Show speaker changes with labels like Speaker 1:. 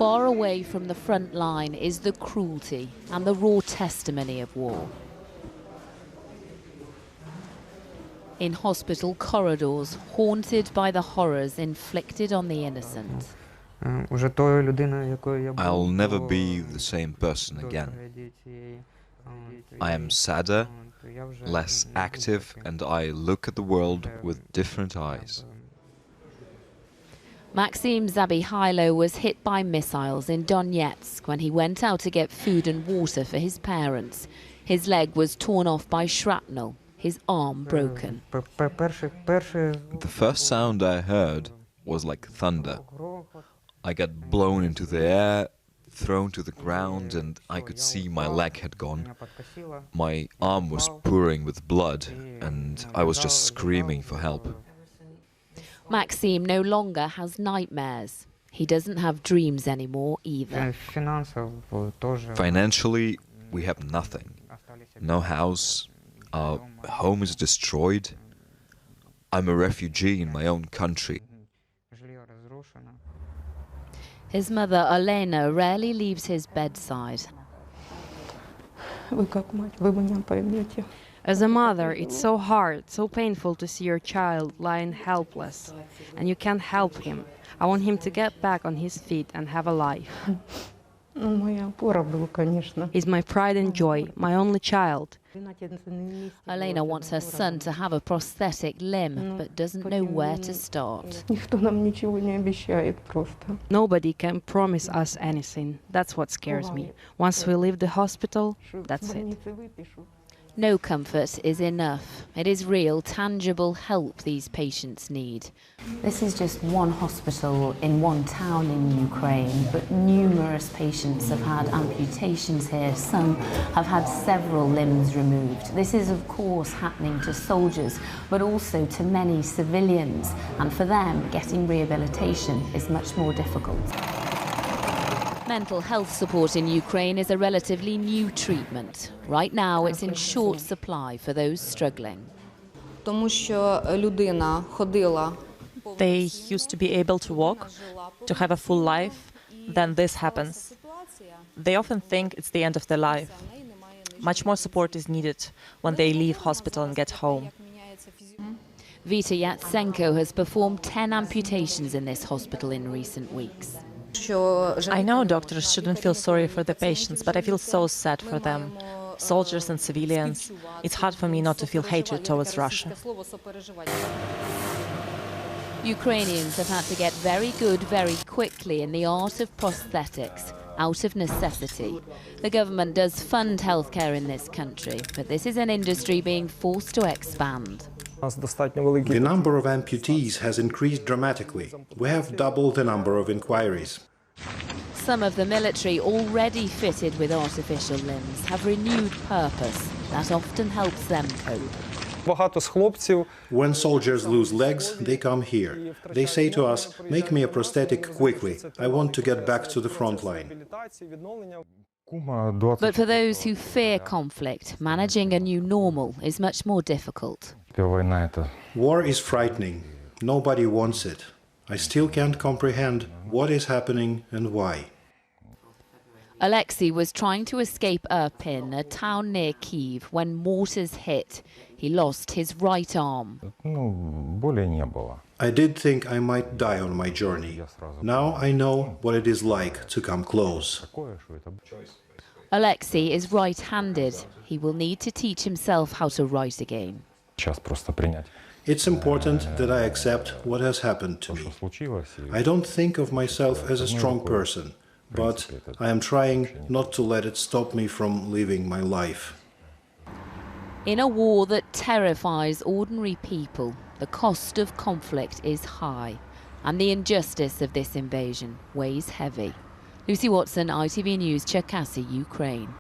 Speaker 1: Far away from the front line is the cruelty and the raw testimony of war. In hospital corridors, haunted by the horrors inflicted on the innocent.
Speaker 2: I'll never be the same person again. I am sadder, less active, and I look at the world with different eyes.
Speaker 1: Maxim Zabihailo was hit by missiles in Donetsk when he went out to get food and water for his parents. His leg was torn off by shrapnel, his arm broken.
Speaker 2: The first sound I heard was like thunder. I got blown into the air, thrown to the ground, and I could see my leg had gone. My arm was pouring with blood, and I was just screaming for help.
Speaker 1: Maxim no longer has nightmares. He doesn't have dreams anymore either.
Speaker 2: Financially, we have nothing. No house, our home is destroyed. I'm a refugee in my own country.
Speaker 1: His mother, Elena, rarely leaves his bedside.
Speaker 3: As a mother, it's so hard, so painful to see your child lying helpless, and you can't help him. I want him to get back on his feet and have a life. He's my pride and joy, my only child.
Speaker 1: Elena wants her son to have a prosthetic limb, but doesn't know where to start.
Speaker 3: Nobody can promise us anything. That's what scares me. Once we leave the hospital, that's it.
Speaker 1: No comfort is enough. It is real, tangible help these patients need. This is just one hospital in one town in Ukraine, but numerous patients have had amputations here. Some have had several limbs removed. This is, of course, happening to soldiers, but also to many civilians. And for them, getting rehabilitation is much more difficult. Mental health support in Ukraine is a relatively new treatment. Right now, it's in short supply for those struggling.
Speaker 4: They used to be able to walk, to have a full life, then this happens. They often think it's the end of their life. Much more support is needed when they leave hospital and get home.
Speaker 1: Vita Yatsenko has performed 10 amputations in this hospital in recent weeks.
Speaker 4: I know doctors shouldn't feel sorry for the patients, but I feel so sad for them. Soldiers and civilians. It's hard for me not to feel hatred towards Russia.
Speaker 1: Ukrainians have had to get very good very quickly in the art of prosthetics, out of necessity. The government does fund healthcare in this country, but this is an industry being forced to expand.
Speaker 5: The number of amputees has increased dramatically. We have doubled the number of inquiries.
Speaker 1: Some of the military, already fitted with artificial limbs, have renewed purpose. That often helps them cope.
Speaker 5: When soldiers lose legs, they come here. They say to us, "Make me a prosthetic quickly. I want to get back to the front line."
Speaker 1: But for those who fear conflict, managing a new normal is much more difficult.
Speaker 5: War is frightening. Nobody wants it. I still can't comprehend what is happening and why.
Speaker 1: Alexei was trying to escape Irpin, a town near Kyiv, when mortars hit. He lost his right arm.
Speaker 5: I did think I might die on my journey. Now I know what it is like to come close.
Speaker 1: Alexei is right-handed. He will need to teach himself how to write again.
Speaker 5: It's important that I accept what has happened to me. I don't think of myself as a strong person, but I am trying not to let it stop me from living my life.
Speaker 1: In a war that terrifies ordinary people, the cost of conflict is high, and the injustice of this invasion weighs heavy. Lucy Watson, ITV News, Cherkasy, Ukraine.